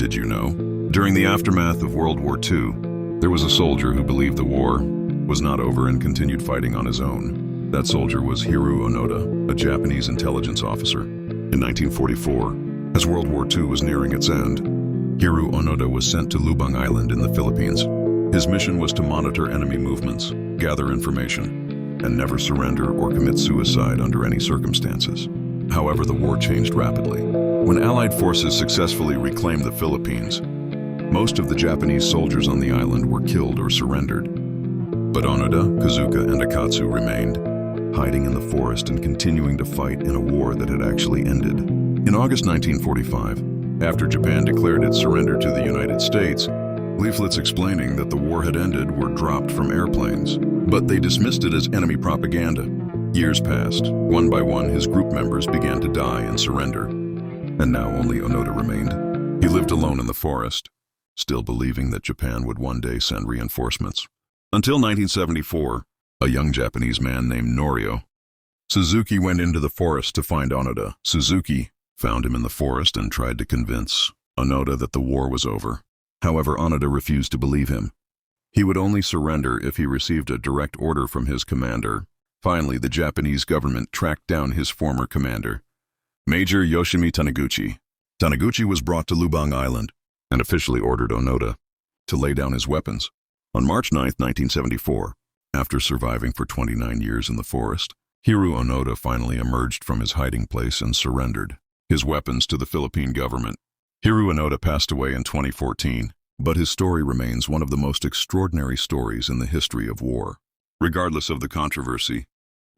Did you know? During the aftermath of World War II, there was a soldier who believed the war was not over and continued fighting on his own. That soldier was Hiro Onoda, a Japanese intelligence officer. In 1944, as World War II was nearing its end, Hiro Onoda was sent to Lubang Island in the Philippines. His mission was to monitor enemy movements, gather information, and never surrender or commit suicide under any circumstances. However, the war changed rapidly. When Allied forces successfully reclaimed the Philippines, most of the Japanese soldiers on the island were killed or surrendered. But Onoda, Kazuka, and Akatsu remained, hiding in the forest and continuing to fight in a war that had actually ended. In August 1945, after Japan declared its surrender to the United States, leaflets explaining that the war had ended were dropped from airplanes, but they dismissed it as enemy propaganda. Years passed. One by one, his group members began to die and surrender. And now only Onoda remained. He lived alone in the forest, still believing that Japan would one day send reinforcements. Until 1974, a young Japanese man named Norio Suzuki went into the forest to find Onoda. Suzuki found him in the forest and tried to convince Onoda that the war was over. However, Onoda refused to believe him. He would only surrender if he received a direct order from his commander. Finally, the Japanese government tracked down his former commander, Major Yoshimi Taniguchi. Taniguchi was brought to Lubang Island and officially ordered Onoda to lay down his weapons. On March 9, 1974, after surviving for 29 years in the forest, Hiro Onoda finally emerged from his hiding place and surrendered his weapons to the Philippine government. Hiro Onoda passed away in 2014, but his story remains one of the most extraordinary stories in the history of war. Regardless of the controversy,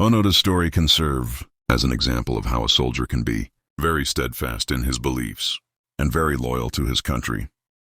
Onoda's story can serve as an example of how a soldier can be very steadfast in his beliefs and very loyal to his country.